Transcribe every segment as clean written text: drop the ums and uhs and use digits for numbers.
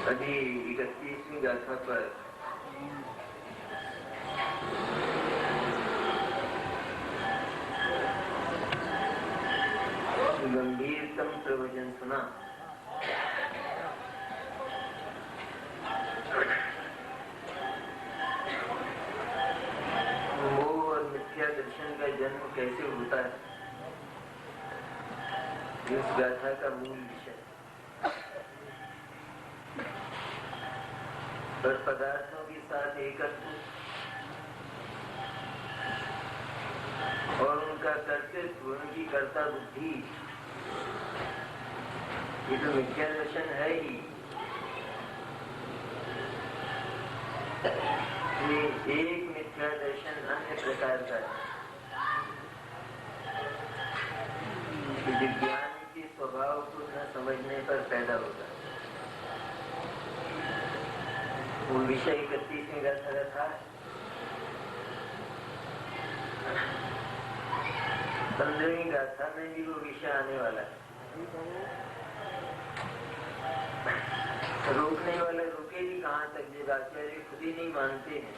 अभी 31वीं गाथा पर गंभीरतम प्रवचन सुना। मोह और मिथ्या दर्शन का जन्म कैसे होता है, इस गाथा का मूल विषय। पर पदार्थों के साथ एकत्व और उनका कर्तृत्व, उनकी कर्ता बुद्धि, ये तो मिथ्या दर्शन है ही। ये एक मिथ्या दर्शन अन्य प्रकार का है। विज्ञान के स्वभाव को न समझने पर पैदा होता है। वो विषय 31वीं गाथा का था। 15वीं गाथा में भी वो विषय आने वाला है। रोकने वाला रुके भी कहाँ तक, जब आचार्य खुद ही नहीं मानते हैं।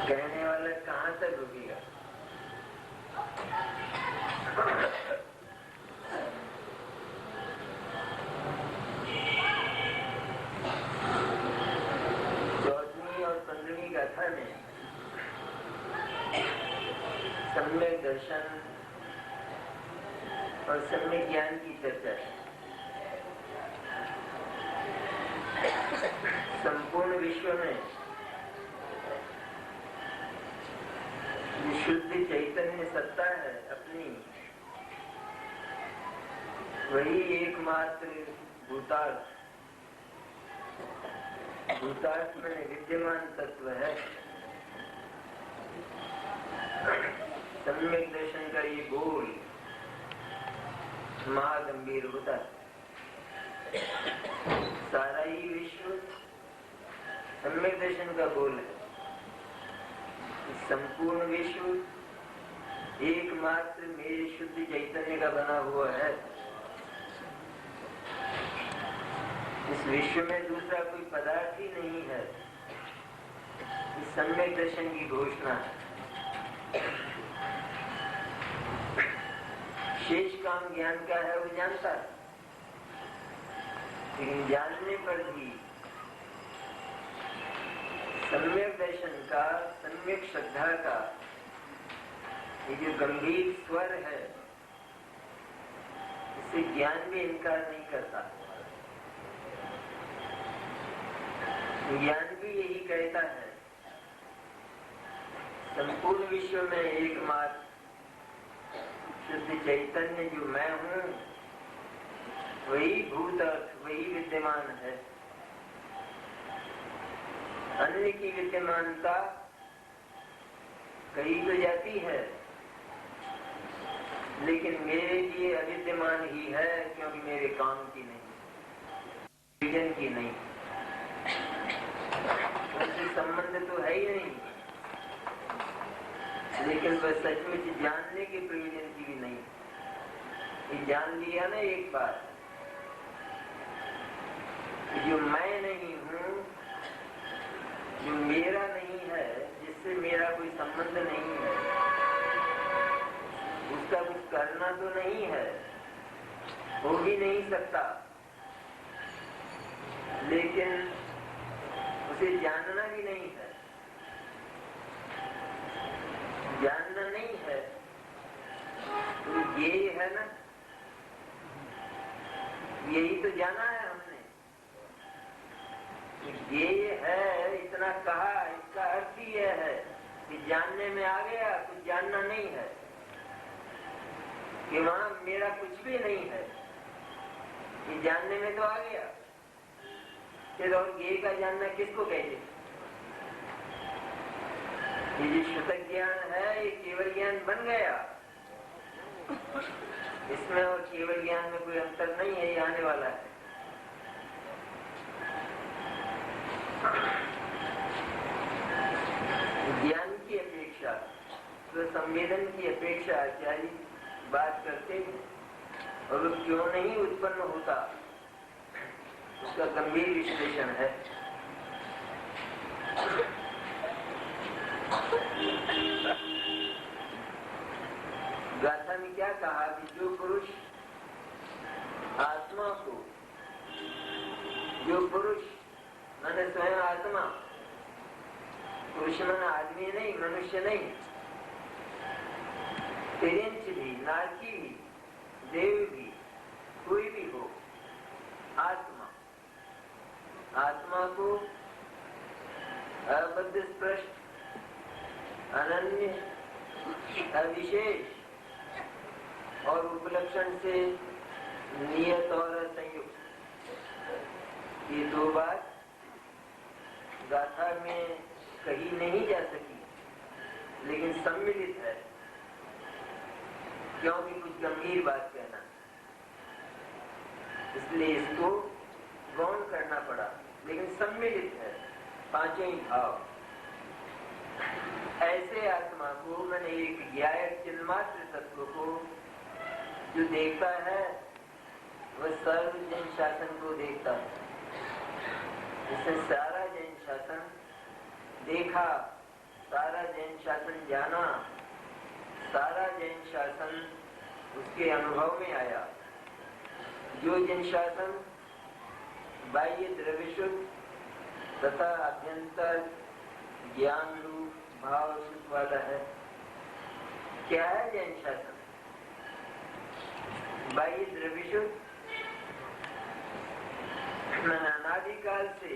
कहने वाला कहाँ तक रुकेगा। गाथा में सम्यक दर्शन और सम्यक ज्ञान की चर्चा है। संपूर्ण विश्व में शुद्ध चैतन्य सत्ता है अपनी, वही एकमात्र भूतार्थ में विद्यमान तत्व है। सम्यक दर्शन का ये बोल महागंभीर होता है। सारा ही विश्व सम्यक दर्शन का बोल है। संपूर्ण विश्व एकमात्र मेरे शुद्ध चैतन्य का बना हुआ है। इस विश्व में दूसरा कोई पदार्थ ही नहीं है। इस सम्यक दर्शन की घोषणा है। शेष काम ज्ञान का है, वो जानता है, लेकिन जानने पर भी सम्यक दर्शन का, सम्यक श्रद्धा का ये जो गंभीर स्वर है, इससे ज्ञान भी इनकार नहीं करता। ज्ञान भी यही कहता है, संपूर्ण विश्व में एकमात्र शुद्ध चैतन्य जो मैं हूँ, वही भूत अर्थ, वही विद्यमान है। अन्य की विद्यमानता कही तो जाती है, लेकिन मेरे लिए अविद्यमान ही है, क्योंकि मेरे काम की नहीं, विजन की नहीं, उनकी संबंध तो है ही नहीं। लेकिन बस सचमुच जानने के प्रयोजन की भी नहीं। ये जान लिया ना एक बार, जो मैं नहीं हूँ, जो मेरा नहीं है, जिससे मेरा कोई संबंध नहीं है, उसका कुछ करना तो नहीं है, हो भी नहीं सकता, लेकिन उसे जानना भी नहीं है। जानना नहीं है तो ये है ना, यही तो जाना है हमने। ये है, इतना कहा, इसका अर्थ ही यह है कि जानने में आ गया, कुछ जानना नहीं है, कि वहां मेरा कुछ भी नहीं है। ये जानने में तो आ गया। फिर और ये का जानना किसको कहते? ये जो श्रुतक ज्ञान है, ये केवल ज्ञान बन गया। इसमें और केवल ज्ञान में कोई अंतर नहीं है, ये आने वाला है। ज्ञान की अपेक्षा तो संवेदन की अपेक्षा आचार्य बात करते हैं और वो क्यों नहीं उत्पन्न होता, उसका गंभीर विश्लेषण है। गाथा में क्या कहा कि जो पुरुष आत्मा को, जो पुरुष मैंने स्वयं आत्मा, पुरुष मैंने आदमी नहीं, मनुष्य नहीं, तिरंच भी, नारकी भी, देव भी, कोई भी हो, आत्मा, आत्मा को अबद्ध स्पष्ट, अनन्य, अविशेष और उपलक्षण से नियत और संयुक्त, ये दो बात गाथा में कही नहीं जा सकी, लेकिन सम्मिलित है, क्योंकि कुछ गंभीर बात कहना, इसलिए इसको गौण करना पड़ा, लेकिन सम्मिलित है पांचों ही भाव। ऐसे आत्मा को, मैंने एक ज्ञायक चिन्मात्र तत्व को जो देखता है वह सर्व जैन शासन को देखता है। जिसने सारा जैन शासन देखा, सारा जैन शासन जाना, सारा जैन शासन उसके अनुभव में आया, जो जैन शासन बाह्य द्रव्य शुद्ध तथा अभ्यंतर ज्ञान रूप भाव शुद्ध वाला है। क्या है जैन शासन? बाह्य द्रव्य शुद्ध, अनादिकाल से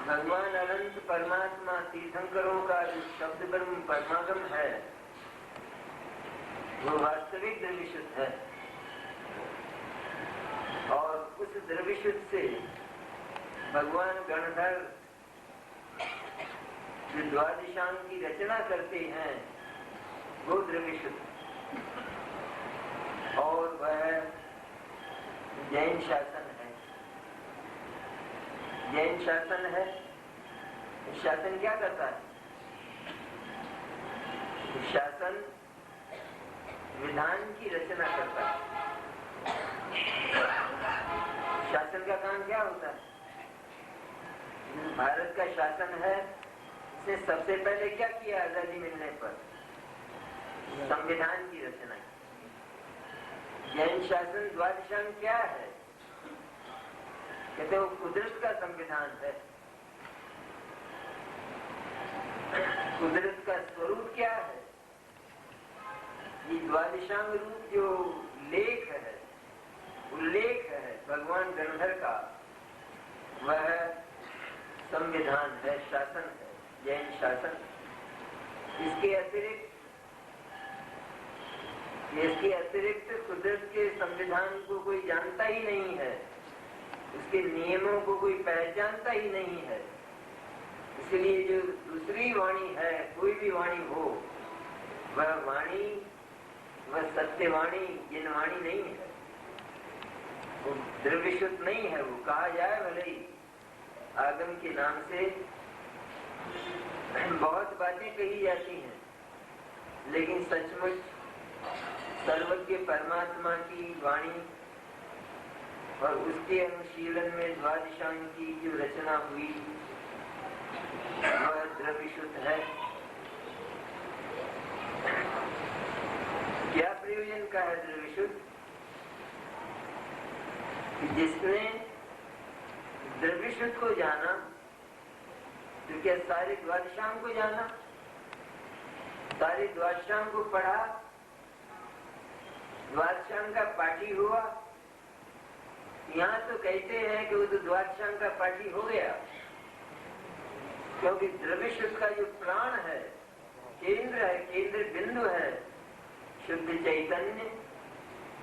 भगवान अनंत परमात्मा तीर्थंकरों का जो शब्द ब्रह्म परमागम है वो वास्तविक द्रव्य शुद्ध है, और उस द्रव्य शुद्ध से भगवान गणधर जो द्वादशांग की रचना करते हैं वो द्रव्य शुद्ध, और वह जैन शासन है। जैन शासन है, शासन क्या करता है? शासन विधान की रचना करता है। शासन का काम क्या होता है? भारत का शासन है, इसने सबसे पहले क्या किया आजादी मिलने पर? संविधान की रचना की। जैन शासन द्वादशांग क्या है? कहते वो कुदरत का संविधान है। कुदरत का स्वरूप क्या है? ये द्वादशांग रूप जो लेख है, उल्लेख है भगवान गणधर का, वह संविधान है, शासन है, जैन शासन। इसके अतिरिक्त कुदरत के संविधान को कोई जानता ही नहीं है, उसके नियमों को कोई पहचानता ही नहीं है। इसलिए जो दूसरी वाणी है, कोई भी वाणी हो, वह वाणी, वह सत्यवाणी, जिनवाणी नहीं है, वो द्रव्य शुद्ध नहीं है। वो कहा जाए भले ही आगम के नाम से बहुत बातें कही जाती हैं, लेकिन सचमुच सर्वज्ञ परमात्मा की वाणी और उसके अनुशीलन में द्वादशांग की जो रचना हुई वह द्रव्य शुद्ध है। क्या प्रयोजन का है द्रव्य शुद्ध? जिसने द्रव्य शुद्ध को जाना तो क्या सारे द्वादशांग को जाना? सारे द्वादशांग को पढ़ा, द्वादशांग का पाठी हुआ। यहाँ तो कहते हैं कि वो तो द्वादशांग का पाठी हो गया, क्योंकि द्रव्य शुद्ध का जो प्राण है, केंद्र है, केंद्र बिंदु है, शुद्ध चैतन्य,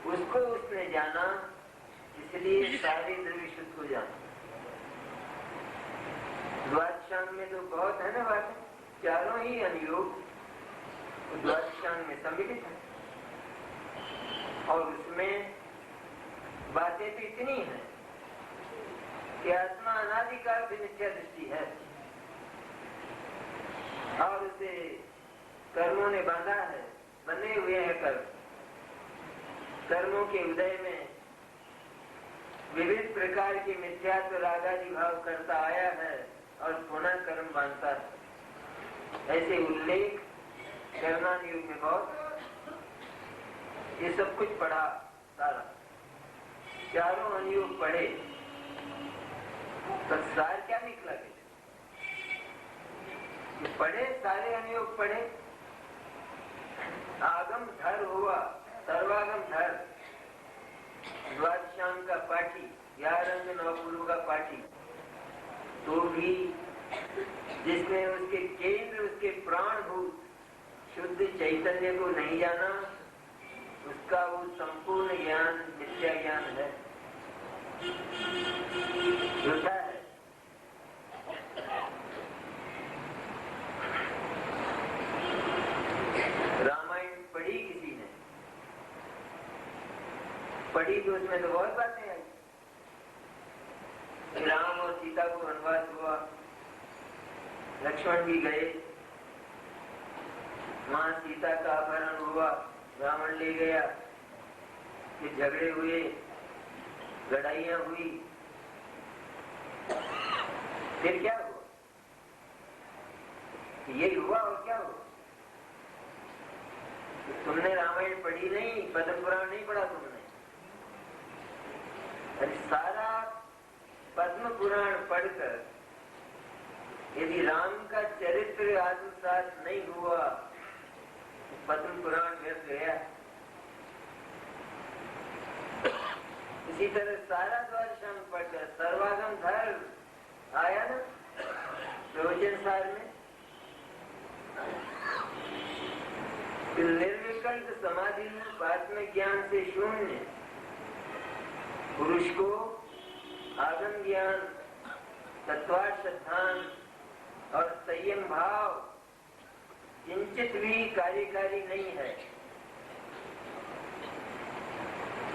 उसको उसने जाना, इसलिए सारे द्रव्य शुद्ध को जाना। द्वादशांग में तो बहुत है ना बात, चारों ही अनुयोग द्वादशांग में सम्मिलित है, और उसमें बातें तो इतनी हैं कि आत्मा अनादिकाल से मिथ्या दृष्टि है, और उसे कर्मों ने बांधा है, बने हुए हैं कर्म, कर्मों के उदय में विविध प्रकार के मिथ्यात्व रागादि भाव करता आया है और पुनः कर्म बांधता है। ऐसे उल्लेख कर्मान युग में बहुत, ये सब कुछ पढ़ा सारा, चारों अनुयोग पढ़े, तो सार क्या निकला कि पढ़े, सारे अनुयोग पढ़े, आगम धर हुआ, सर्वागम धर, द्वादशांग का पाठी, 11 अंग 9 गुरु का पाठी, तो भी जिसने उसके केंद्र, उसके प्राणभूत शुद्ध चैतन्य को नहीं जाना, उसका वो संपूर्ण ज्ञान मिथ्या ज्ञान है, झूठा है। रामायण पढ़ी किसी ने, पढ़ी तो उसमें तो बहुत बातें आई। राम और सीता को वनवास हुआ, लक्ष्मण भी गए, मां सीता का अपहरण हुआ, रावण ले गया, फिर झगड़े हुए, लड़ाइयां हुई, फिर क्या हुआ? यही हुआ और क्या हुआ? तुमने रामायण पढ़ी नहीं, पद्म पुराण नहीं पढ़ा तुमने। अरे सारा पद्म पुराण पढ़कर यदि राम का चरित्र आत्मसात नहीं हुआ, पद्म पुराण व्यर्थ गया। इसी तरह सारा द्वादशांग पढ़कर सर्वागम धर आया ना प्रवचन सार में, निर्विकल्प समाधि रूप आत्मज्ञान से शून्य पुरुष को आगम ज्ञान, तत्वार्थ सिद्धांत और संयम भाव किंचित भी कार्यकारी नहीं है।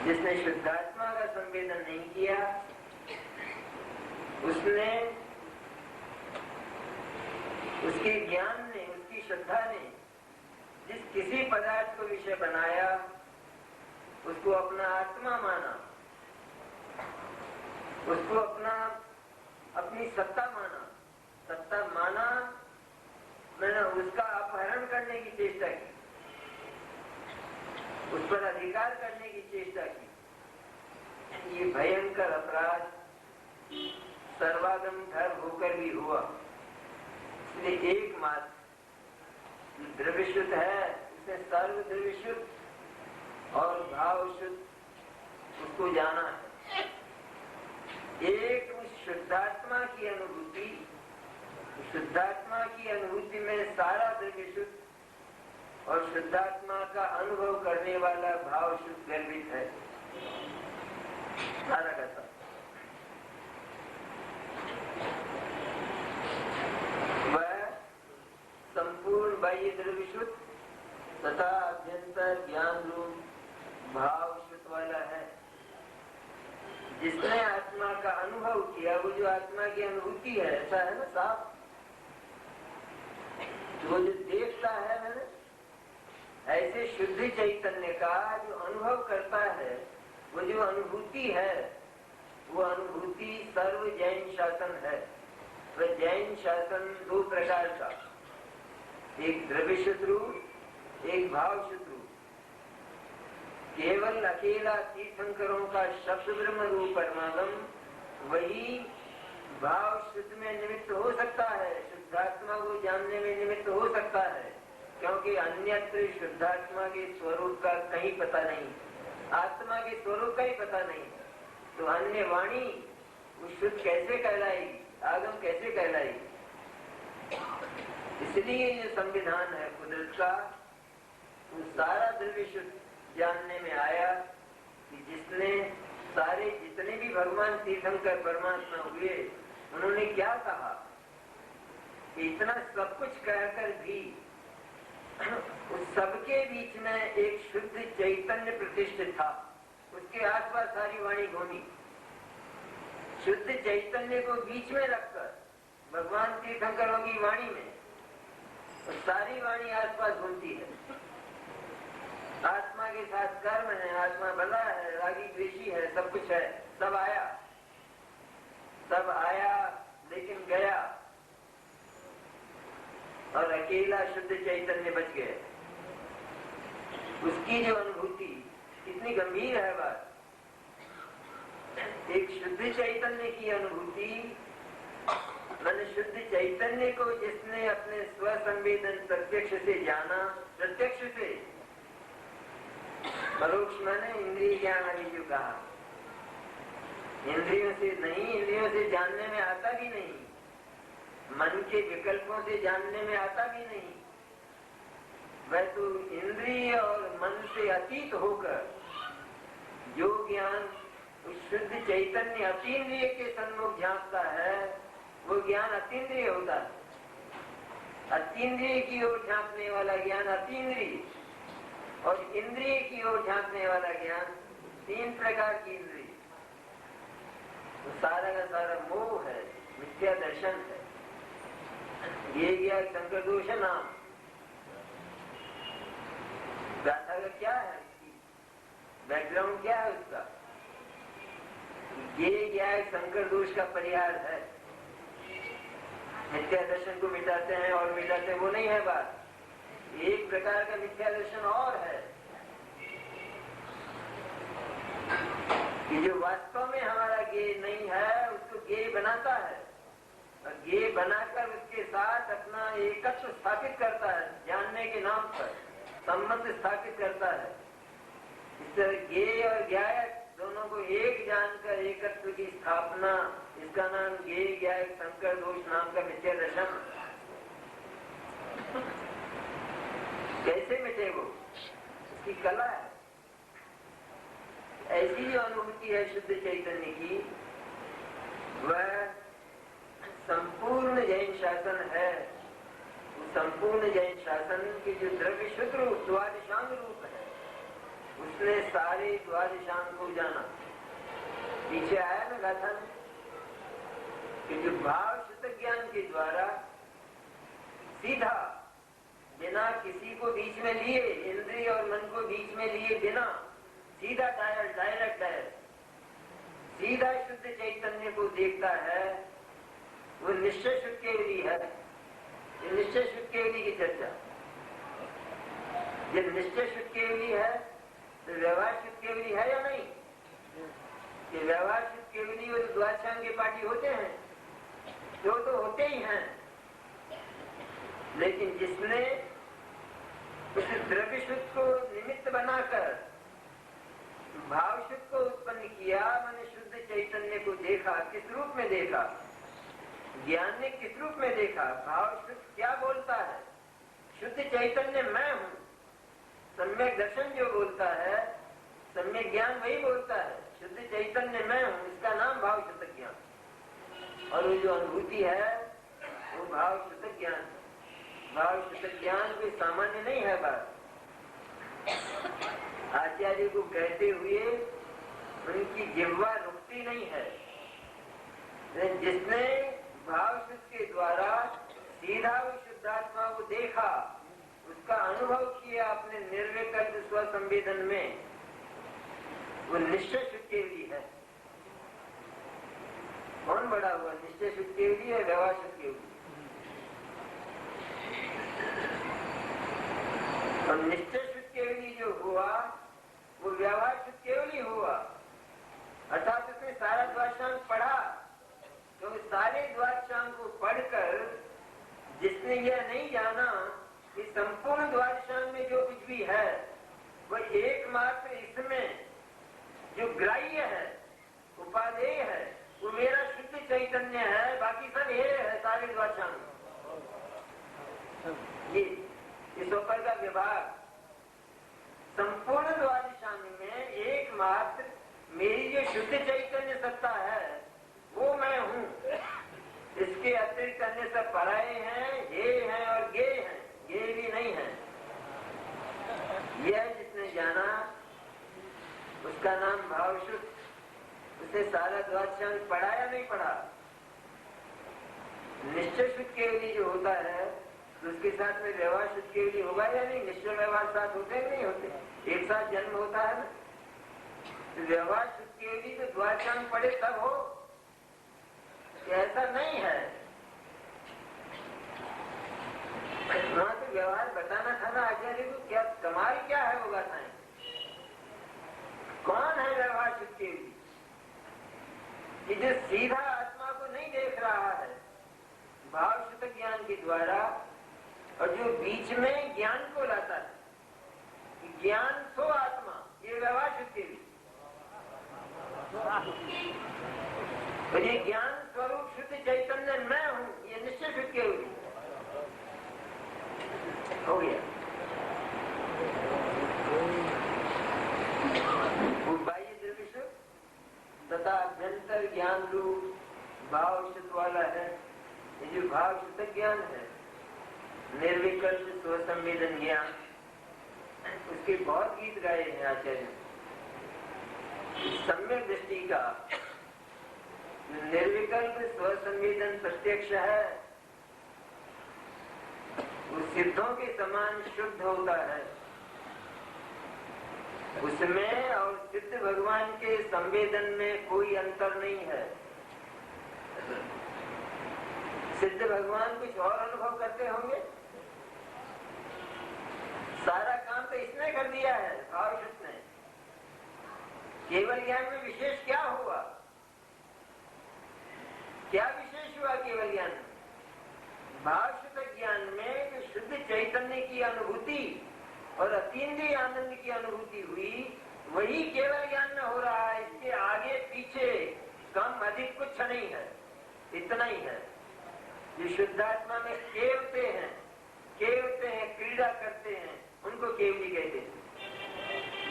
जिसने शुद्धात्मा का संवेदन नहीं किया, उसने, उसके ज्ञान ने, उसकी श्रद्धा ने जिस किसी पदार्थ को विषय बनाया, उसको अपना आत्मा माना, उसको अपनी सत्ता माना। सत्ता माना मैंने उसका अपहरण करने की चेष्टा की, उस पर अधिकार करने की चेष्टा की। ये भयंकर अपराध सर्वागम धर होकर भी हुआ। इसलिए एकमात्र द्रव्य शुद्ध है, उसने सर्व द्रव्य शुद्ध और भाव शुद्ध उसको जाना है। एक शुद्धात्मा की अनुभूति, शुद्धात्मा की अनुभूति में सारा द्रव्य शुद्ध और शुद्धात्मा का अनुभव करने वाला भाव शुद्ध गर्भित है, सारा का सारा। वह संपूर्ण बाह्य द्रव्य शुद्ध तथा अभ्यंतर ज्ञान रूप भाव शुद्ध वाला है। जिसने आत्मा का अनुभव किया, वो जो आत्मा की अनुभूति है, ऐसा है ना साफ, वो जो देखता है मैंने, ऐसे शुद्ध चैतन्य का जो अनुभव करता है, वो जो अनुभूति है, वो अनुभूति सर्व जैन शासन है। वह जैन शासन दो प्रकार का, एक द्रव्य शुद्ध रूप, एक भाव शुद्ध रूप। केवल अकेला तीर्थंकरों का शब्द ब्रह्म रूप परमागम वही भाव शुद्ध में निमित्त हो सकता है, शुद्धात्मा को जानने में निमित्त हो सकता है, क्योंकि अन्यत्र शुद्धात्मा के स्वरूप का कहीं पता नहीं, आत्मा के स्वरूप का ही पता नहीं। तो अन्य वाणी वो शुद्ध कैसे कहलाएगी, आगम कैसे कहलाएगी? इसलिए ये संविधान है कुदरत का, वो सारा द्रव्य शुद्ध जानने में आया कि जिसने सारे जितने भी भगवान तीर्थंकर परमात्मा हुए, उन्होंने क्या कहा कि इतना सब कुछ कहकर भी उस सबके बीच में एक शुद्ध चैतन्य प्रतिष्ठित था। उसके आसपास सारी वाणी घूमी, शुद्ध चैतन्य को बीच में रखकर भगवान तीर्थंकरों की वाणी में, और सारी वाणी आसपास घूमती है। आत्मा आत्मा के साथ कर्म है, आत्मा बंधा है, रागी द्वेषी है, सब कुछ है, सब आया लेकिन गया और अकेला शुद्ध चैतन्य बच गया। उसकी जो अनुभूति कितनी गंभीर है बात। एक शुद्ध चैतन्य की अनुभूति, मैंने शुद्ध चैतन्य को जिसने अपने स्वसंवेदन प्रत्यक्ष से जाना, प्रत्यक्ष से, परोक्ष मैंने इंद्रिय ज्ञान अभी जो कहा, इंद्रियों से नहीं, इंद्रियों से जानने में आता भी नहीं, मन के विकल्पों से जानने में आता भी नहीं, वह तो इंद्रिय और मन से अतीत होकर जो ज्ञान उस शुद्ध चैतन्य अतीन्द्रिय के सन्मुख झांकता है, वो ज्ञान अतीन्द्रिय होता है। अतीन्द्रिय की ओर झांकने वाला ज्ञान अतीन्द्रिय, और इंद्रिय की ओर झांकने वाला ज्ञान तीन प्रकार की इंद्रिय। तो सारा का सारा मोह है, मिथ्या दर्शन है। ये गया शंकर दोष नाम। गाथा का क्या है, बैकग्राउंड क्या है उसका? ये क्या है, शंकर दोष का परिहार है। मिथ्या दर्शन को मिटाते हैं और मिटाते हैं, वो नहीं है बात। एक प्रकार का मिथ्या दर्शन और है कि जो वास्तव में हमारा ज्ञेय नहीं है, उसको ज्ञेय बनाता है और ज्ञेय बनाकर उसके साथ अपना एकत्व स्थापित करता है, जानने के नाम पर संबंध स्थापित करता है। इस तरह ज्ञेय और ज्ञायक दोनों को एक जानकर एकत्व की स्थापना, इसका नाम ज्ञेय ज्ञायक शंकर दोष नाम का मिथ्या दर्शन। कैसे मिटे वो, उसकी कला है। ऐसी जो अनुभूति है शुद्ध चैतन्य की, वह संपूर्ण जैन शासन है। संपूर्ण जैन शासन के जो द्रव्य शुद्ध रूप, द्वादशांग रूप है, उसने सारे द्वादशांग को जाना। पीछे आया ना गाथा में कि जो भाव शुद्ध ज्ञान के द्वारा सीधा, बिना किसी को बीच में लिए, इंद्रिय और मन को बीच में लिए बिना, सीधा डायरेक्ट सीधा शुद्ध चैतन्य को देखता है, वो निश्चय शुद्ध केवली है। निश्चय शुद्ध केवली की चर्चा, जब निश्चय शुद्ध केवली है तो व्यवहार शुद्ध केवली है या नहीं? कि व्यवहार शुद्ध केवली वो जो द्वादशांग के पाठी होते हैं, जो तो होते ही हैं, लेकिन जिसने उस द्रव्य शुद्ध को निमित्त बनाकर भाव शुद्ध को उत्पन्न किया, मैंने शुद्ध चैतन्य को देखा। किस रूप में देखा? ज्ञान ने किस रूप में देखा? भाव शुद्ध क्या बोलता है? शुद्ध चैतन्य मैं हूँ। सम्यक दर्शन जो बोलता है, सम्यक ज्ञान वही बोलता है, शुद्ध चैतन्य मैं हूँ, इसका नाम भाव शुद्ध ज्ञान। और वो जो अनुभूति है वो भाव शुद्ध ज्ञान। भाव शुद्ध ज्ञान कोई सामान्य नहीं है बात। आचार्य को कहते हुए उनकी जिह्वा रुकती नहीं है। जिसने भाव शुद्ध के द्वारा सीधा वो शुद्धात्मा को देखा, उसका अनुभव किया अपने निर्विकल्प स्वसंवेदन में, वो निश्चय शुद्ध केवली है। कौन बड़ा हुआ? निश्चय शुद्ध केवली है, व्यवहार शुद्ध केवली। और निश्चय शुद्ध केवली जो हुआ वो व्यवहार शुद्ध केवली हुआ। अर्थात उसने सारा द्वादशांग पढ़ा, तो सारे द्वादशांग को पढ़कर जिसने यह नहीं जाना कि संपूर्ण द्वादशांग में जो कुछ भी है वह एकमात्र इसमें जो ग्राह्य है, उपादेय है, वो मेरा शुद्ध चैतन्य है, बाकी सब ये है सारे द्वादशांग। ये इस ऊपर का विभाग संपूर्ण द्वादशांग में एकमात्र मेरी जो शुद्ध चैतन्य सत्ता है वो मैं हूँ। इसके अतिरिक्त अन्य सब पराये हैं, ये हैं और गे हैं, ये भी नहीं है। यह जिसने जाना उसका नाम भाव शुद्ध। उसे सारा द्वादशांग पढ़ा या नहीं पढ़ा? निश्चय शुद्ध केवली जो होता है तो उसके साथ में व्यवहार शुद्ध केवली होगा या नहीं? निश्चय व्यवहार साथ होते हैं नहीं होते? एक साथ जन्म होता है ना, तो व्यवहार शुद्ध केवली तो द्वादशांग पढ़े तब हो, ऐसा नहीं है। वहां तो व्यवहार बताना था ना आचार्य को, क्या कमाल क्या है वो गाथाएं। कौन है व्यवहार शुद्ध केवली कि जो सीधा आत्मा को नहीं देख रहा है भाव शुद्ध ज्ञान के द्वारा, और जो बीच में ज्ञान को लाता है, ज्ञान सो आत्मा, ये व्यवहार शुद्ध केवली। और ये ज्ञान स्वरूप शुद्ध चैतन्य मैं हूं, ये निश्चय शुद्ध केवली हो गया। वो बाह्य द्रव्य शुद्ध तथा अभ्यंतर ज्ञान रूप भाव शुद्ध वाला है। ये जो भाव शुद्ध ज्ञान है, निर्विकल्प स्वसंवेदन ज्ञान, उसके बहुत गीत गाए हैं आचार्य। सम्यक दृष्टि का निर्विकल्प स्वसंवेदन प्रत्यक्ष है, वो सिद्धों के समान शुद्ध होता है। उसमें और सिद्ध भगवान के संवेदन में कोई अंतर नहीं है। सिद्ध भगवान कुछ और अनुभव करते होंगे, सारा काम तो इसने कर दिया है भाव शुद्ध ने। केवल ज्ञान में विशेष क्या हुआ? क्या विशेष हुआ केवल ज्ञान में? भाव शुद्ध ज्ञान में जो शुद्ध चैतन्य की अनुभूति और अतीन्द्रिय आनंद की अनुभूति हुई, वही केवल ज्ञान में हो रहा है। इसके आगे पीछे कम अधिक कुछ नहीं है, इतना ही है। जो शुद्धात्मा में केवते हैं, क्रीड़ा करते हैं, उनको केवली कहते हैं।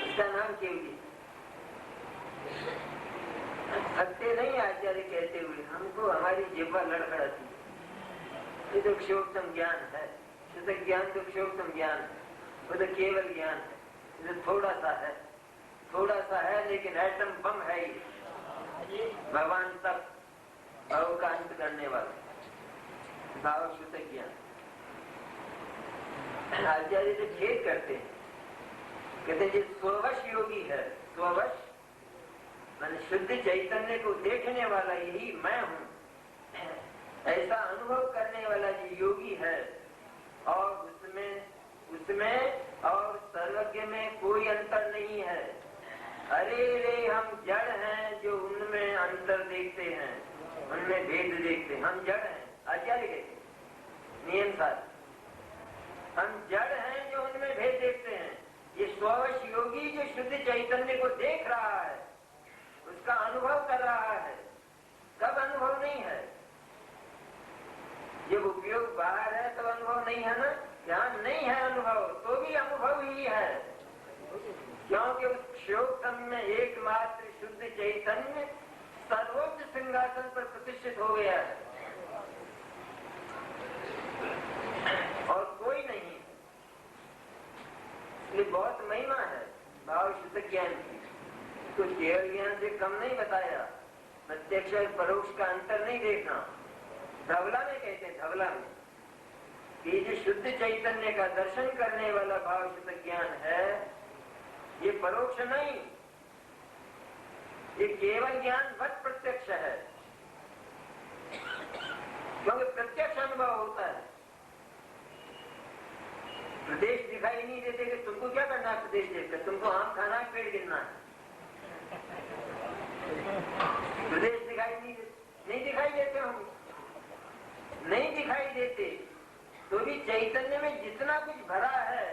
उसका नाम केवली। थकते नहीं आचार्य कहते हुए, हमको हमारी जिह्वा लड़खड़ाती। ये तो क्षोभतम ज्ञान है, शुद्ध ज्ञान तो क्षोभतम ज्ञान है, वो तो केवल ज्ञान है। ये थोड़ा सा है लेकिन एटम बम है ये, भगवान तक भाव का अंत करने वाला भाव शुद्ध ज्ञान। आचार्य से खेद करते हैं, कहते हैं स्ववश योगी है। स्ववश मान शुद्ध चैतन्य को देखने वाला यही मैं हूँ, ऐसा अनुभव करने वाला जो योगी है, और उसमें और सर्वज्ञ में कोई अंतर नहीं है। अरे रे हम जड़ हैं जो उनमें अंतर देखते हैं, उनमें भेद देखते हैं। हम जड़ हैं आचार्य कहते नियम साथ, हम जड़ हैं जो उनमें भेद देखते हैं। ये स्ववश योगी जो शुद्ध चैतन्य को देख रहा है, उसका अनुभव कर रहा है। कब अनुभव नहीं है? जब उपयोग बाहर है तब अनुभव नहीं है ना। ध्यान नहीं है अनुभव तो भी अनुभव ही है, क्योंकि उस क्षोभतम में एकमात्र शुद्ध चैतन्य सर्वोच्च सिंहासन पर प्रतिष्ठित हो गया है और कोई नहीं। इसलिए बहुत महिमा है भाव शुद्ध ज्ञान की। तो केवल ज्ञान से कम नहीं बताया, प्रत्यक्ष और परोक्ष का अंतर नहीं देखना। धवला में कहते हैं, धवला में कि जो शुद्ध चैतन्य का दर्शन करने वाला भाव शुद्ध ज्ञान है, ये परोक्ष नहीं, ये केवल ज्ञान वत प्रत्यक्ष है। क्योंकि प्रत्यक्ष अनुभव होता है। प्रदेश दिखाई नहीं देते कि तुमको क्या करना है प्रदेश देखकर, तुमको आम खाना है, पेड़ गिरना है। प्रदेश दिखाई नहीं दिखाई देते होंगे, नहीं दिखाई देते तो भी चैतन्य में जितना कुछ भरा है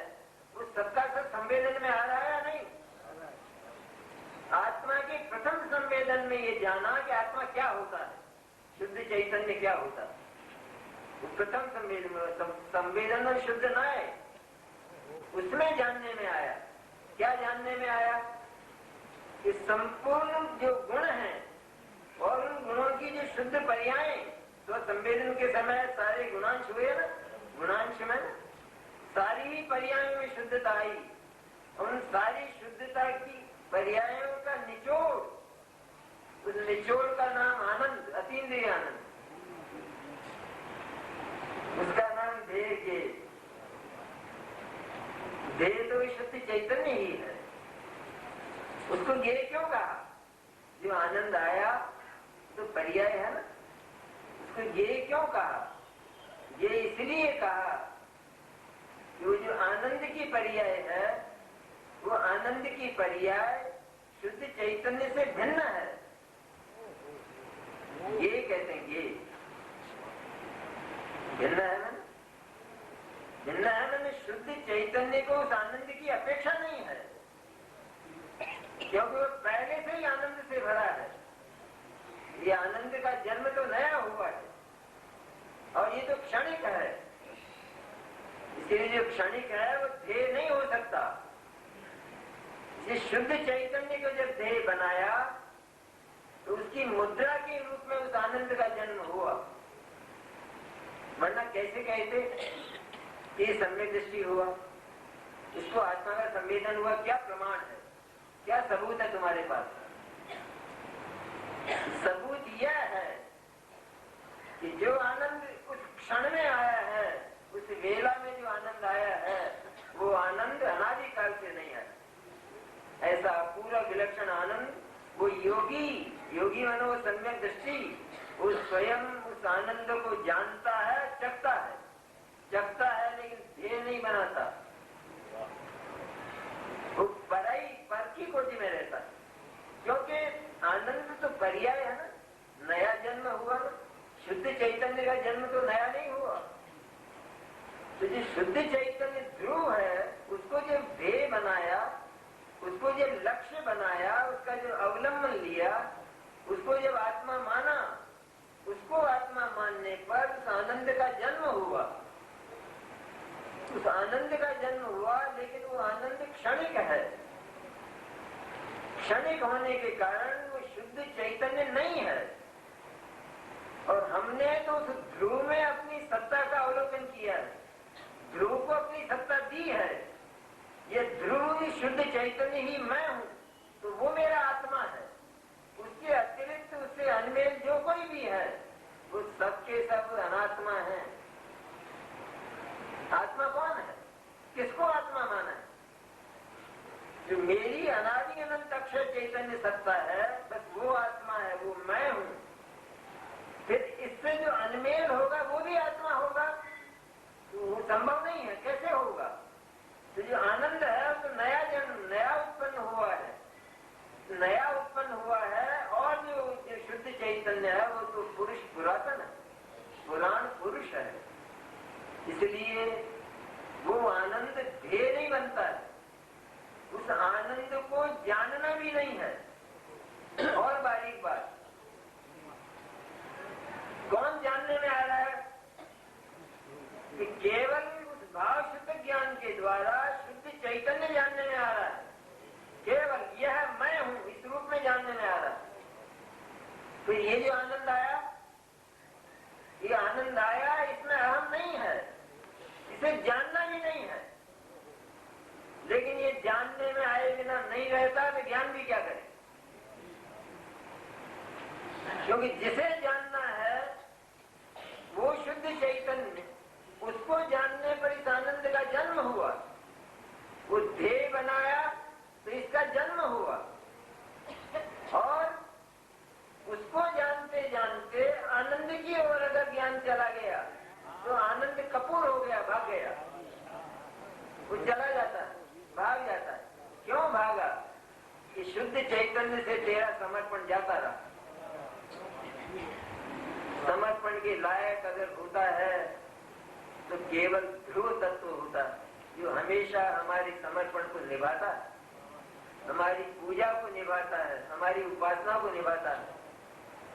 वो सबका सब संवेदन में आ रहा है या नहीं? आत्मा के प्रथम संवेदन में ये जाना कि आत्मा क्या होता है, शुद्ध चैतन्य क्या होता है। वो प्रथम संवेदन में, संवेदन में शुद्ध न है, उसमें जानने में आया। क्या जानने में आया? कि संपूर्ण जो गुण है और उन गुणों की जो शुद्ध पर्याय, तो संवेदन के समय सारे गुणांश हुए ना, गुणांश में सारी ही पर्यायों में शुद्धता आई। उन सारी शुद्धता की पर्यायों का निचोड़, उस निचोड़ का नाम आनंद, अतीन्द्रिय आनंद, उसका नाम भेद। चैतन्य ही है। उसको ये क्यों कहा? जो आनंद आया तो पर्याय है ना, उसको ये क्यों कहा? ये इसलिए कहा कि वो जो आनंद की पर्याय है, वो आनंद की पर्याय शुद्ध चैतन्य से भिन्न है। ये कहते हैं ये भिन्न है ना, भिन्न है ना। शुद्ध चैतन्य को उस आनंद की अपेक्षा नहीं है, क्योंकि वो पहले से ही आनंद से भरा है। ये आनंद का जन्म तो नया हुआ है और ये तो क्षणिक है, इसलिए जो क्षणिक है वो ध्येय नहीं हो सकता। इसे शुद्ध चैतन्य को जब ध्येय बनाया तो उसकी मुद्रा के रूप में उस आनंद का जन्म हुआ। वरना कैसे कहते कि सम्यक दृष्टि हुआ, इसको आत्मा का संवेदन हुआ? क्या प्रमाण है, क्या सबूत है तुम्हारे पास? सबूत यह है कि जो आनंद उस क्षण में आया है, उस वेला में जो आनंद आया है, वो आनंद अनादिकाल से नहीं आया। ऐसा पूरा विलक्षण आनंद वो योगी मानो वो सम्यक दृष्टि, वो स्वयं उस आनंद को जानता है, जगता है लेकिन ध्येय नहीं बनाता। वो पर की कोटि में रहता है, क्योंकि आनंद तो पर्याय है ना, नया जन्म हुआ ना। शुद्ध चैतन्य का जन्म तो नया नहीं हुआ। तो जो शुद्ध चैतन्य ध्रुव है, उसको जब ध्येय बनाया, उसको जब लक्ष्य बनाया, उसका जो अवलंबन लिया, उसको जब आत्मा माना, उसको आत्मा मानने पर उस आनंद का जन्म हुआ। उस आनंद का जन्म हुआ, लेकिन वो आनंद क्षणिक है। क्षणिक होने के कारण वो शुद्ध चैतन्य नहीं है। और हमने तो उस ध्रुव में अपनी सत्ता का अवलोकन किया है, ध्रुव को अपनी सत्ता दी है। ये ध्रुव ही शुद्ध चैतन्य ही मैं हूँ, तो वो मेरा आत्मा है। उसके अतिरिक्त, उससे अनमेल जो कोई भी है, वो सबके सब अनात्मा है। आत्मा कौन है? किसको आत्मा माना है? जो मेरी अनादि अनंत अक्षर चैतन्य सत्ता है, बस वो आत्मा है, वो मैं हूँ। फिर इससे जो अनमेल होगा वो भी आत्मा होगा, तो वो संभव नहीं है। कैसे होगा? तो जो आनंद है तो नया जन्म, नया उत्पन्न हुआ है, नया उत्पन्न हुआ है। और जो शुद्ध चैतन्य है वो तो पुरुष पुरातन है, पुराण पुरुष है। इसलिए वो आनंद ध्येय नहीं बनता है, उस आनंद को जानना भी नहीं है। और बारीक बात, कौन जानने में आ रहा है? कि केवल उस भाव शुद्ध ज्ञान के द्वारा शुद्ध चैतन्य जानने में आ रहा है। केवल यह मैं हूं इस रूप में जानने में आ रहा है। तो ये जो आनंद आया, ये आनंद आया, इसमें अहम नहीं है, इसे जानना भी नहीं है। लेकिन ये जानने में आए बिना नहीं रहता तो ज्ञान भी क्या करे? क्योंकि जिसे जानना है वो शुद्ध चैतन्य, उसको जानने पर इस आनंद का जन्म हुआ। वो ध्येय बनाया तो इसका जन्म हुआ। और उसको जानते जानते आनंद की ओर अगर ज्ञान चला गया तो आनंद कपूर हो गया, भाग गया। वो चला जाता है, भाग जाता है। क्यों भागा? कि शुद्ध चैतन्य से तेरा समर्पण जाता रहा। समर्पण के लायक अगर होता है तो केवल ध्रुव तत्व होता है, जो हमेशा हमारी समर्पण को निभाता है, हमारी पूजा को निभाता है, हमारी उपासना को निभाता है,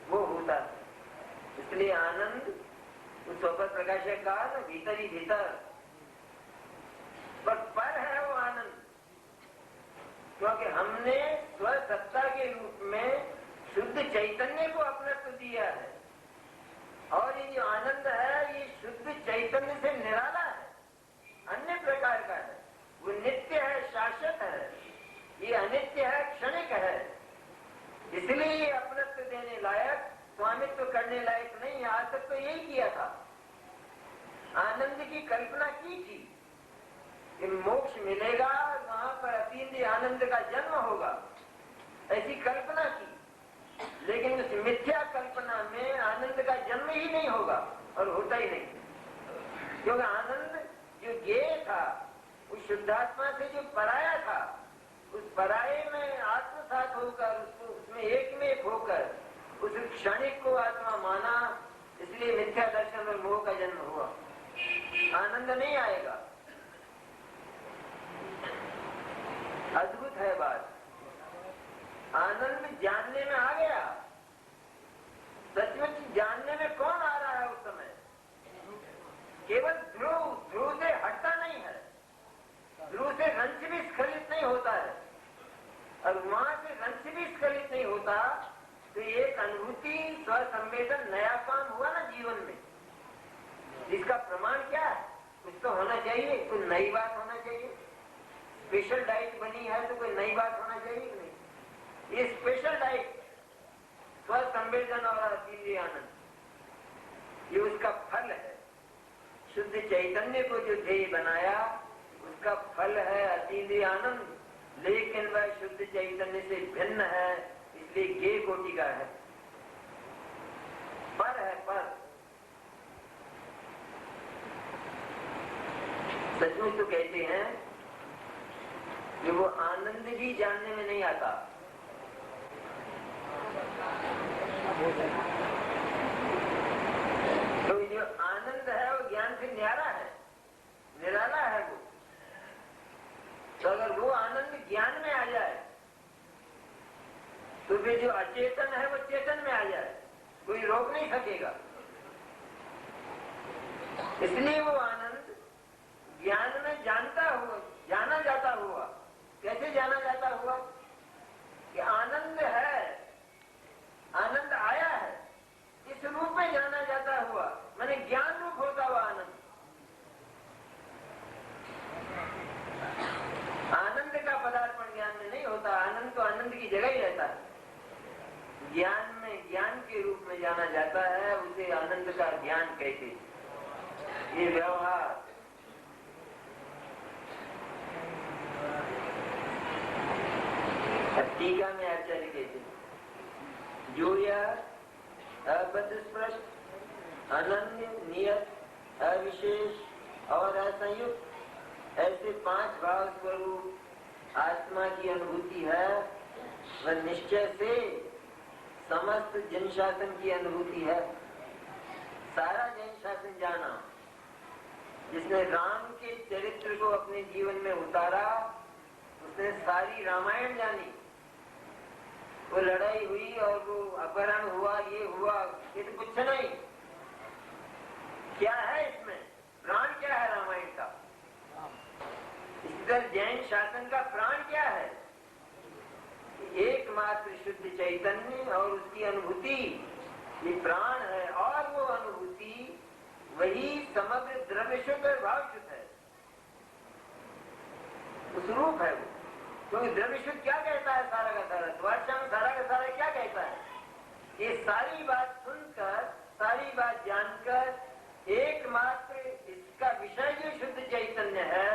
वो होता है। इसलिए आनंद उस स्वपर प्रकाश का कहा ना, भीतर ही भीतर, पर है वो आनंद। क्योंकि हमने स्वसत्ता के रूप में शुद्ध चैतन्य को अपनत्व दिया है। और ये जो आनंद है ये शुद्ध चैतन्य से निराला है, अन्य प्रकार का है। वो नित्य है, शाश्वत है, ये अनित्य है, क्षणिक है। इसलिए ये अपनत्व देने लायक, स्वामित्व करने लायक नहीं है। आज तक तो यही किया था, आनंद की कल्पना की थी कि मोक्ष मिलेगा, वहां पर अतीन्द्रिय आनंद का जन्म होगा, ऐसी कल्पना की। लेकिन उस मिथ्या कल्पना में आनंद का जन्म ही नहीं होगा और होता ही नहीं, क्योंकि आनंद जो ज्ञेय था, उस शुद्धात्मा से जो पराया था, उस पराये में आत्मसात होकर, उसको उसमें एक में एक होकर उस क्षणिक को आत्मा माना, इसलिए मिथ्या दर्शन और मोह का जन्म हुआ। आनंद नहीं आएगा। अद्भुत है बात। आनंद जानने में आ गया। सचमुच जानने में कौन आ रहा है उस समय? केवल ध्रुव से हटता नहीं है, ध्रुव से रंच भी स्खलित नहीं होता है, और वहां से रंच भी स्खलित नहीं होता, तो एक अनुभूति स्वसंवेदन नया काम हुआ ना जीवन में, जिसका प्रमाण क्या है? कुछ तो होना चाहिए, कोई नई बात होना चाहिए। स्पेशल डाइट बनी है तो कोई नई बात होना चाहिए कि नहीं? ये स्पेशल डाइट स्वसंवेदन और अतीन्द्रिय आनंद, ये उसका फल है। शुद्ध चैतन्य को जो ध्येय बनाया, उसका फल है अतीन्द्रिय आनंद, लेकिन वह शुद्ध चैतन्य से भिन्न है, इसलिए ज्ञेय कोटि का है, पर है पर। सचमुच तो कहते हैं कि वो आनंद भी जानने में नहीं आता। तो जो आनंद है वो ज्ञान से न्यारा है, निराला है वो। तो अगर वो आनंद ज्ञान में आ जाए, तो फिर जो अचेतन है वो चेतन में आ जाए, कोई रोक नहीं सकेगा। इसलिए वो आनंद ज्ञान में जाना जाता हुआ। कैसे जाना जाता हुआ? कि आनंद है, आनंद आया है, इस रूप में जाना जाता हुआ, माने ज्ञान रूप होता हुआ आनंद। आनंद का पदार्पण ज्ञान में नहीं होता, आनंद तो आनंद की जगह ही रहता है। ज्ञान में ज्ञान के रूप में जाना जाता है, उसे आनंद का ज्ञान कहते हैं। ये व्यवहार टीका में आचार्य कहते हैं, जो यह अपदस्पृष्ट, अनन्य, नियत, अविशेष और असंयुक्त ऐसे 5 भाव स्वरूप आत्मा की अनुभूति है, वह निश्चय से समस्त जन शासन की अनुभूति है। सारा जन शासन जाना, जिसने राम के चरित्र को अपने जीवन में उतारा, उसने सारी रामायण जानी। वो लड़ाई हुई और वो अपहरण हुआ, ये हुआ, ये तो कुछ नहीं। क्या है इसमें? प्राण क्या है रामायण का? इस तरह जैन शासन का प्राण क्या है? एकमात्र शुद्ध चैतन्य और उसकी अनुभूति, ये प्राण है। और वो अनुभूति वही समग्र द्रव्य शुद्ध और भाव शुद्ध है, उस रूप है वो। क्योंकि द्रव्य शुद्ध क्या कहता है? सारा का सारा द्वारचाम सारा का सारा क्या कहता है? ये सारी बात सुनकर, सारी बात जानकर, एकमात्र इसका विषय जो शुद्ध चैतन्य है,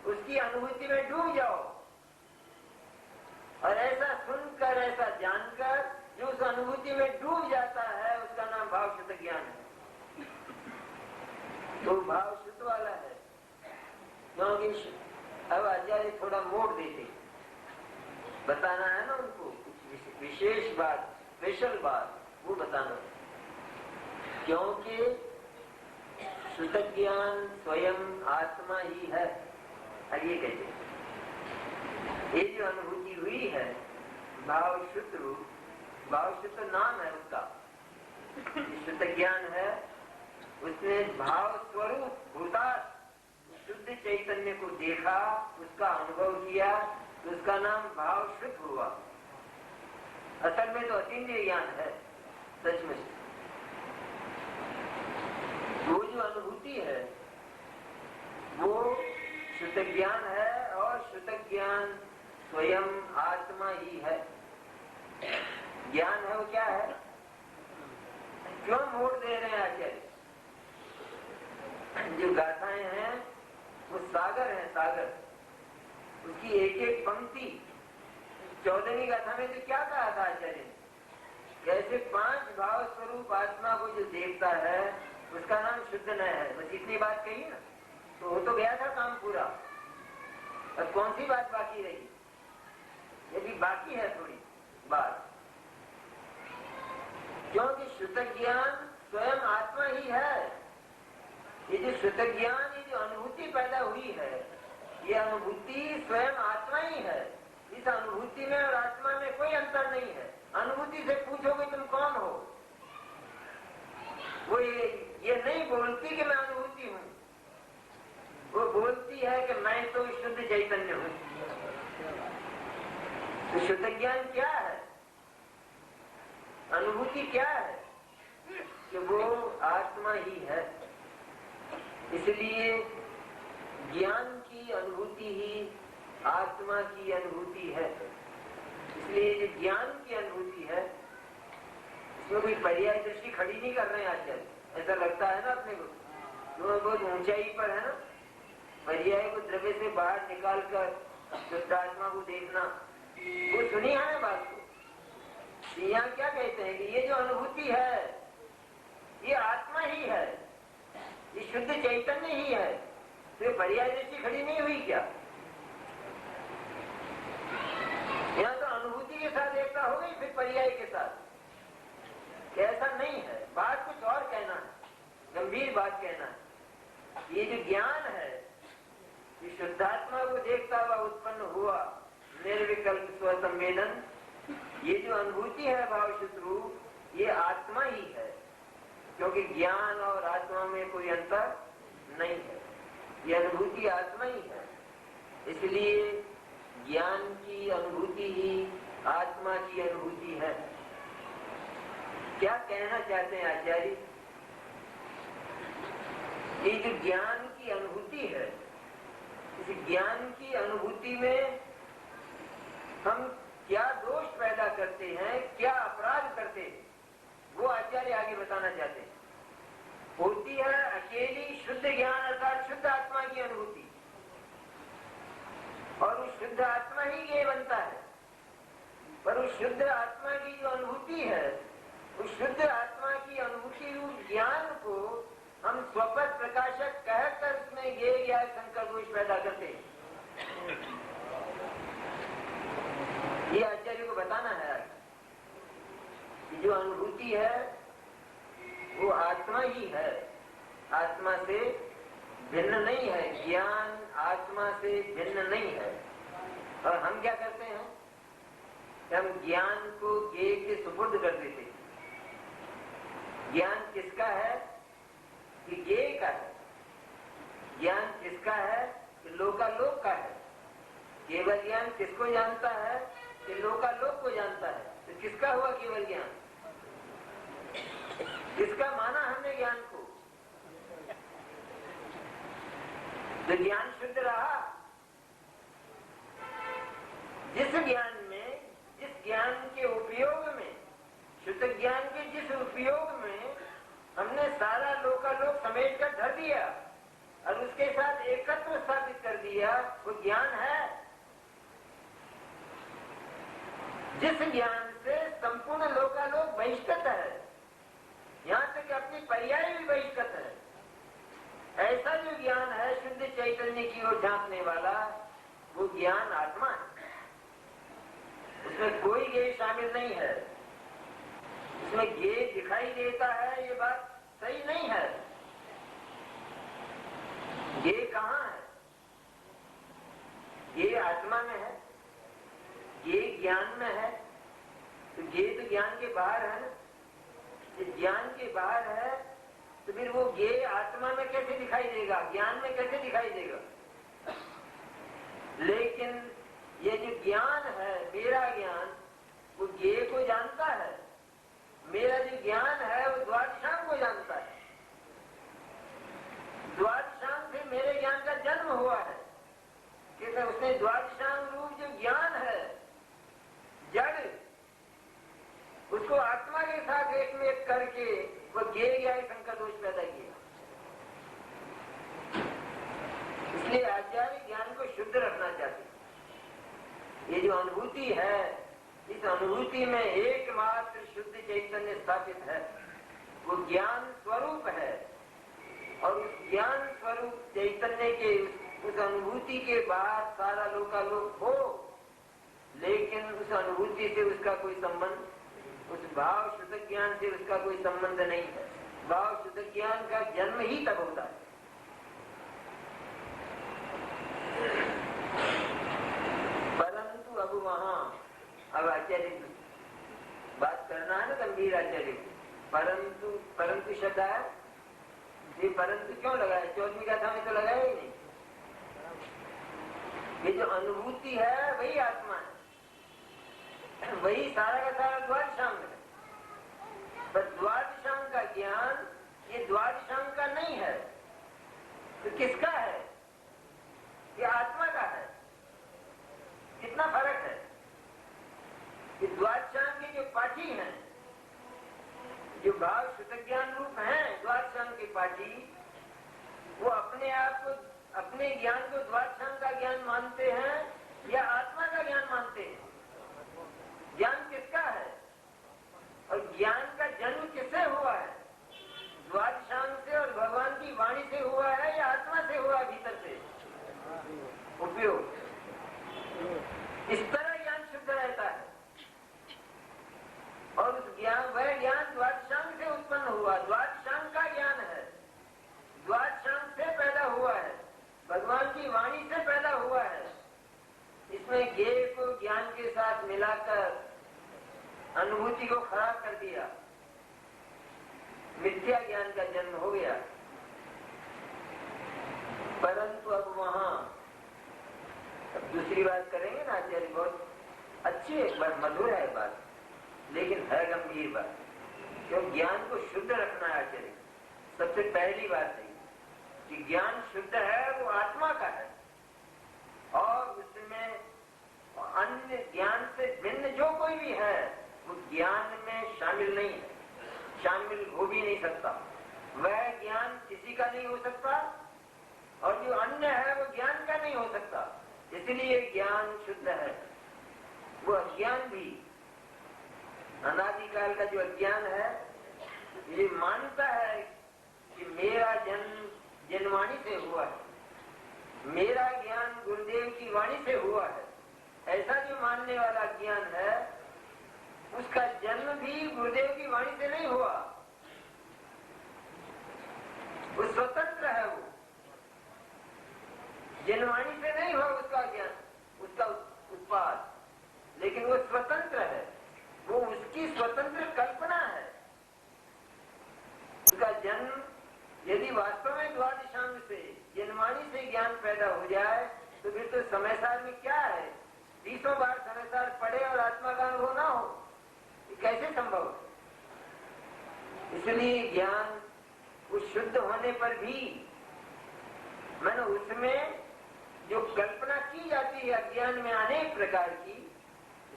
उसकी अनुभूति में डूब जाओ। और ऐसा सुनकर, ऐसा जानकर, जो उस अनुभूति में डूब जाता है, उसका नाम भाव शुद्ध ज्ञान है। तो भाव शुद्ध वाला है। क्योंकि अब आचार्य थोड़ा मोड़ देते, बताना है ना उनको कुछ विशेष बात, स्पेशल बात, वो बताना। क्योंकि शुद्ध ज्ञान स्वयं आत्मा ही है। अब ये कहते हैं, ये जो अनुभूति हुई है भाव शुद्ध रूप, भाव शुद्ध नाम है उसका, शुद्ध ज्ञान है, उसने भाव स्वरूप भूतात् शुद्ध चैतन्य को देखा, उसका अनुभव किया, तो उसका नाम भाव शुद्ध हुआ। असल में तो अतीन्द्रिय ज्ञान है सचमुच। वो जो अनुभूति है वो शुद्ध ज्ञान है, और शुद्ध ज्ञान स्वयं आत्मा ही है। ज्ञान है वो क्या है? क्यों मोड़ दे रहे हैं आचार्य? जो गाथाएं हैं वो सागर है, सागर। उसकी एक एक पंक्ति 14वीं गाथा में तो क्या कहा था आचार्य ने? कैसे 5 भाव स्वरूप आत्मा को जो देखता है उसका नाम शुद्ध न है। बस इतनी बात कही ना, तो हो तो गया था काम पूरा। अब कौन सी बात बाकी रही? यदि बाकी है थोड़ी बात, क्योंकि शुद्ध ज्ञान स्वयं आत्मा ही है। ये जो शुद्ध ज्ञान, ये जो अनुभूति पैदा हुई है, ये अनुभूति स्वयं आत्मा ही है। इस अनुभूति में और आत्मा में कोई अंतर नहीं है। अनुभूति से पूछोगे तुम कौन हो, वो ये नहीं बोलती कि मैं अनुभूति हूँ, वो बोलती है कि मैं तो शुद्ध चैतन्य हूँ। तो शुद्ध ज्ञान क्या है? अनुभूति क्या है? कि वो आत्मा ही है। इसलिए ज्ञान की अनुभूति ही आत्मा की अनुभूति है। इसलिए जो ज्ञान की अनुभूति है इसमें कोई पर्याय दृष्टि खड़ी नहीं कर रहे हैं आचार्य। ऐसा लगता है ना अपने को, जो बहुत ऊंचाई पर है ना, पर्याय को द्रव्य से बाहर निकाल कर शुद्ध आत्मा को देखना, वो सुनी है ना बात को। यहाँ क्या कहते हैं कि ये जो अनुभूति है ये आत्मा ही है, ये शुद्ध चैतन्य ही है। तो पर्याय दृष्टि खड़ी नहीं हुई क्या? यहाँ तो अनुभूति के साथ एकता हो गई, फिर पर्याय के साथ। ऐसा नहीं है, बात कुछ और कहना है, गंभीर बात कहना है। ये जो ज्ञान है, ये शुद्धात्मा को देखता हुआ उत्पन्न हुआ निर्विकल्प स्वसंवेदन, ये जो अनुभूति है भाव शुद्ध रूप, ये आत्मा ही है। क्योंकि ज्ञान और आत्मा में कोई अंतर नहीं है, ये अनुभूति आत्मा ही है। इसलिए ज्ञान की अनुभूति ही आत्मा की अनुभूति है। क्या कहना चाहते हैं आचार्य? ये जो ज्ञान की अनुभूति है, इस ज्ञान की अनुभूति में हम क्या दोष पैदा करते हैं, क्या अपराध करते हैं, वो आचार्य आगे बताना चाहते हैं। होती है अकेली शुद्ध ज्ञान अर्थात शुद्ध आत्मा की अनुभूति, और उस शुद्ध आत्मा ही ये बनता है। पर उस शुद्ध आत्मा की जो अनुभूति है, उस शुद्ध आत्मा की अनुभूति रूप ज्ञान को हम स्वपद प्रकाशक कहकर उसमें ये या संकर दोष पैदा करते हैं। ये आचार्य को बताना है कि जो अनुभूति है वो आत्मा ही है, आत्मा से भिन्न नहीं है। ज्ञान आत्मा से भिन्न नहीं है। और हम क्या करते हैं? हम ज्ञान को ज्ञेय के सुपुर्द कर देते हैं। ज्ञान किसका है? कि ज्ञेय का है। ज्ञान किसका है? कि लोकालोक का है। केवल ज्ञान किसको जानता है? कि लोकालोक को जानता है। तो किसका हुआ केवल ज्ञान? किसका माना हमने ज्ञान को? तो ज्ञान शुद्ध रहा। जिस ज्ञान में, जिस ज्ञान के उपयोग में, शुद्ध ज्ञान के जिस उपयोग में हमने सारा लोकालोक समेट कर धर दिया और उसके साथ एकत्व स्थापित कर दिया, वो ज्ञान है। जिस ज्ञान से संपूर्ण लोकालोक बहिष्कृत है, यहाँ तक अपनी पर्याय भी बहिष्कृत है, ऐसा जो ज्ञान है शुद्ध चैतन्य की ओर झांकने वाला, वो ज्ञान आत्मा है। उसमें कोई गेय शामिल नहीं है। उसमें गेय दिखाई देता है, ये बात सही नहीं है। गेय कहाँ है? गेय आत्मा में है, गेय ज्ञान में है। तो गेय तो ज्ञान के बाहर है ना। ज्ञान के बाहर है तो फिर वो ज्ञेय आत्मा में कैसे दिखाई देगा, ज्ञान में कैसे दिखाई देगा? लेकिन ये जो ज्ञान है, मेरा ज्ञान, वो ज्ञेय को जानता है। मेरा जो ज्ञान है वो द्वादशांग को जानता है। द्वादशांग से मेरे ज्ञान का जन्म हुआ है। कि उसने द्वादशांग रूप जो ज्ञान है, जड़, उसको आत्मा के साथ एक में एक करके वो ज्ञेय संकर दोष पैदा किया। इसलिए अनुभूति है, इस अनुभूति में एकमात्र शुद्ध चैतन्य स्थापित है, वो ज्ञान स्वरूप है। और उस ज्ञान स्वरूप चैतन्य के उस अनुभूति के बाद सारा लोकालोक हो, लेकिन उस अनुभूति से उसका कोई संबंध, उस भाव शुद्ध ज्ञान से उसका कोई संबंध नहीं है। भाव शुद्ध ज्ञान का जन्म ही तब होता है। परंतु अब वहां, अब आचार्य बात करना है ना, गंभीर आचार्य को। परंतु शब्द है, ये परंतु क्यों लगाया? 14वीं गाथा में तो लगाया ही नहीं। ये जो अनुभूति है वही आत्मा है, वही सारा का सारा द्वादशांग है। पर द्वादशांग का ज्ञान ये द्वादशांग का नहीं है, तो किसका है? ये आत्मा का है। कितना फर्क है? ये द्वादशांग के जो पाठी हैं, जो भाव शुद्ध ज्ञान रूप हैं, द्वादशांग के पाठी, वो अपने आप को, अपने ज्ञान को द्वादशांग का ज्ञान मानते हैं या आत्मा का ज्ञान मानते हैं? ज्ञान किसका है? और ज्ञान का जन्म किससे हुआ है? द्वादशांग से और भगवान की वाणी से हुआ है या आत्मा से हुआ भीतर से? उपयोग इस तरह ज्ञान शुद्ध रहता है। और उस ज्ञान, वह ज्ञान द्वादशांग से उत्पन्न हुआ, द्वादशांग का ज्ञान है, द्वादशांग से पैदा हुआ है, भगवान की वाणी से पैदा हुआ है। इसमें ज्ञेय को ज्ञान के साथ मिलाकर अनुभूति को खराब कर दिया, मिथ्या ज्ञान का जन्म हो गया। परंतु अब वहां दूसरी बात करेंगे ना आचार्य, बहुत अच्छी एक बात, मधुर है बात, लेकिन है गंभीर बात। क्यों? ज्ञान को शुद्ध रखना है आचार्य। सबसे पहली बात है कि ज्ञान शुद्ध है, वो आत्मा का है, और उसमें अन्य ज्ञान से भिन्न जो कोई भी है वो ज्ञान में शामिल नहीं है, शामिल हो भी नहीं सकता। वह ज्ञान किसी का नहीं हो सकता, और जो अन्य है वो ज्ञान का नहीं हो सकता। इसलिए ज्ञान शुद्ध है। वो अज्ञान भी, अनादिकाल का जो अज्ञान है, ये मानता है कि मेरा जन्म जनवाणी से हुआ है, मेरा ज्ञान गुरुदेव की वाणी से हुआ है, ऐसा जो मानने वाला ज्ञान है, उसका जन्म भी गुरुदेव की वाणी से नहीं हुआ। वो स्वतंत्र है, वो जनवाणी से नहीं हुआ उसका ज्ञान, उसका उत्पाद, लेकिन वो स्वतंत्र है, वो उसकी स्वतंत्र कल्पना है। उसका जन्म यदि वास्तव में द्वादशांग से, जनवाणी से ज्ञान पैदा हो जाए, तो फिर तो समयसार में क्या है? 20 बार समयसार पढ़े और आत्मा का अनुभव ना हो, ये कैसे संभव है? इसलिए ज्ञान उस शुद्ध होने पर भी, मैंने उसमें जो कल्पना की जाती है अज्ञान में अनेक प्रकार की,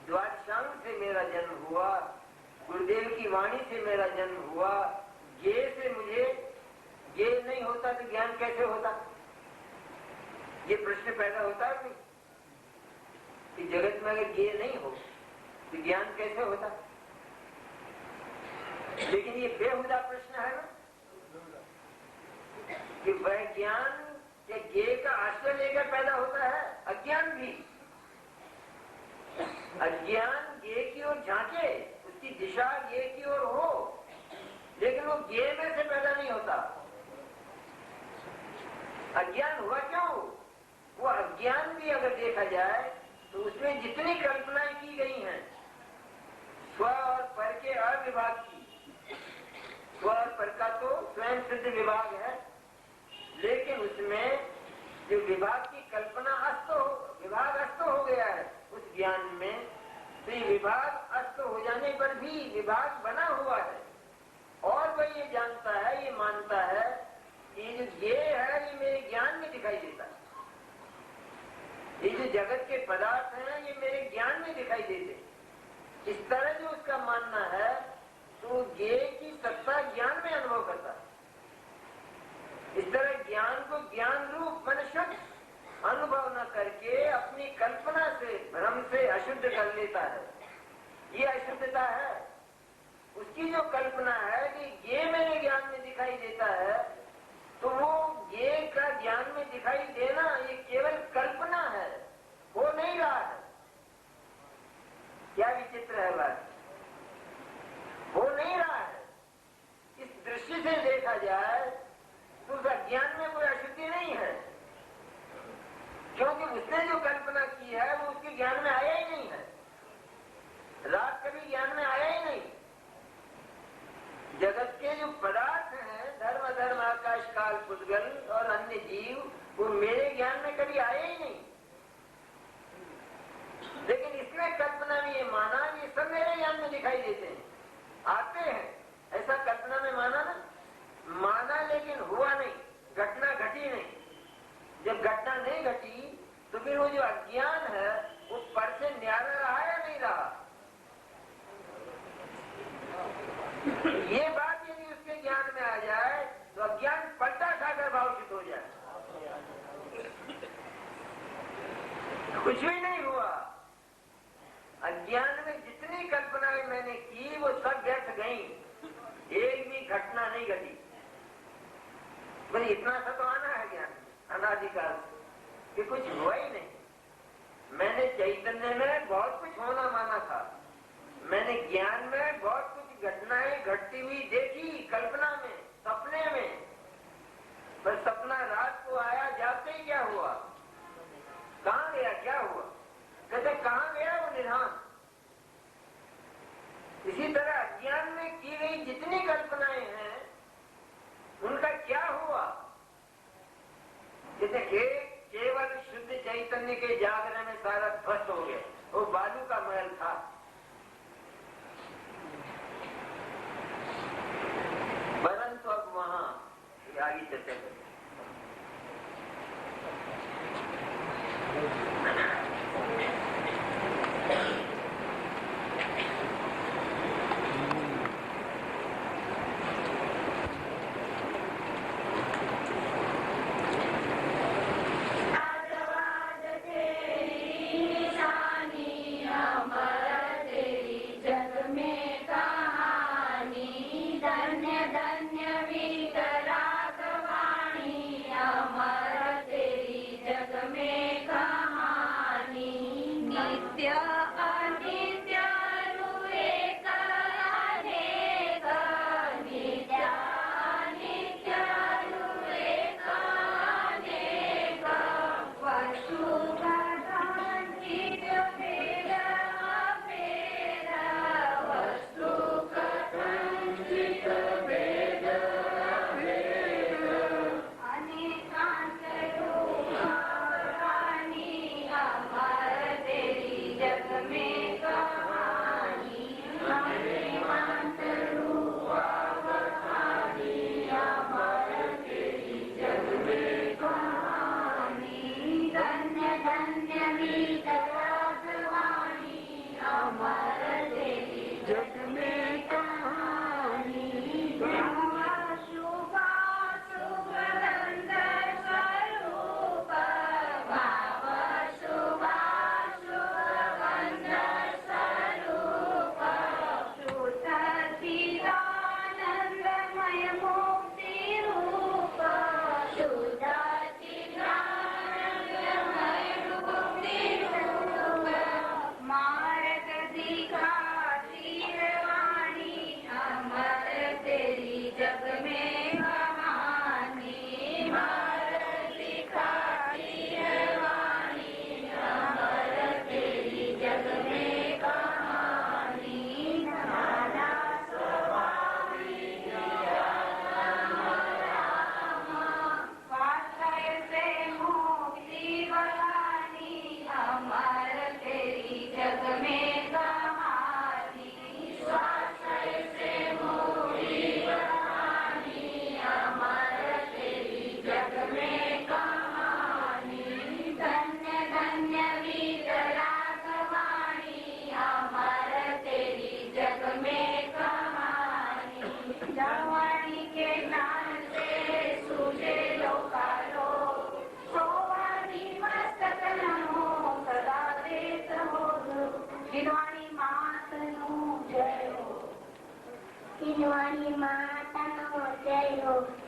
द्वादशांग से मेरा जन्म हुआ, गुरुदेव की वाणी से मेरा जन्म हुआ, ये से मुझे ये नहीं होता तो ज्ञान कैसे होता? ये प्रश्न पैदा होता है नहीं कि जगत में अगर ये नहीं हो तो ज्ञान कैसे होता? लेकिन ये बेहुदा प्रश्न है ना, कि वह ज्ञान या ज्ञेय का आश्रय लेकर पैदा होता है। अज्ञान भी, अज्ञान ज्ञेय की ओर झांके, उसकी दिशा ज्ञेय की ओर हो, लेकिन वो ज्ञेय में से पैदा नहीं होता। अज्ञान हुआ क्यों? वो अज्ञान भी अगर देखा जाए तो उसमें जितनी कल्पनाएं की गई हैं, स्व और पर के अविभाग की, स्व और पर का तो स्वयं सिद्ध विभाग है, लेकिन उसमें जो विभाग की कल्पना विभाग अस्त हो गया है उस ज्ञान में, तो ये विभाग अस्त हो जाने पर भी विभाग बना हुआ है, और वह ये जानता है, ये मानता है कि जो ये है ये मेरे ज्ञान में दिखाई देता है, ये जो जगत के पदार्थ हैं ये मेरे ज्ञान में दिखाई देते। इस तरह जो उसका मानना है, तो ज्ञेय की सत्ता ज्ञान में अनुभव करता है। इस तरह ज्ञान को ज्ञान रूप मन शुद्ध अनुभव न करके अपनी कल्पना से, भ्रम से अशुद्ध कर लेता है। ये अशुद्धता है। उसकी जो कल्पना है कि ये मेरे ज्ञान में दिखाई देता है, तो वो ये का ज्ञान में दिखाई देना ये केवल कल्पना है, हो नहीं रहा है। क्या विचित्र है बात, हो नहीं रहा है। इस दृष्टि से देखा जाए तो उस अज्ञान में कोई अशुद्धि नहीं है, क्योंकि उसने जो कल्पना की है वो उसके ज्ञान में आया ही नहीं है। रात कभी ज्ञान में आया ही नहीं। जगत के जो पदार्थ हैं, धर्म धर्म आकाश काल पुद्गल और अन्य जीव, वो मेरे ज्ञान में कभी आए ही नहीं। लेकिन इसने कल्पना में ये माना ये सब मेरे ज्ञान में दिखाई देते हैं, आते हैं। ऐसा कल्पना में माना ना, माना लेकिन हुआ नहीं, घटना घटी नहीं। जब घटना नहीं घटी तो फिर वो जो अज्ञान है वो पर से न्यारा रहा या नहीं रहा। ये बात यदि उसके ज्ञान में आ जाए तो अज्ञान पलटा खाकर भावचित हो जाए। कुछ भी नहीं हुआ। अज्ञान में जितनी कल्पनाएं मैंने की वो सब व्यर्थ गई, एक भी घटना नहीं घटी। बस इतना सा तो आना है ज्ञान अनादिकाल कि कुछ हुआ ही नहीं। मैंने चैतन्य में बहुत कुछ होना माना था, मैंने ज्ञान में बहुत कुछ घटनाएं घटती हुई देखी, कल्पना में, सपने में। पर सपना रात को आया, जाते ही क्या हुआ, कहाँ गया, क्या हुआ, कहते कहाँ गया वो निधान। इसी तरह अज्ञान में की गई जितनी कल्पनाएं हैं उनका क्या हुआ। कहते केवल शुद्ध चैतन्य के जागरण में सारा ध्वस्त हो गया। वो बालू का महल था। परंतु अब वहां आगे चर्चा करें। निशानी अमर કિનવાણી માતનું જય હો. કિનવાણી માતાનો જય હો.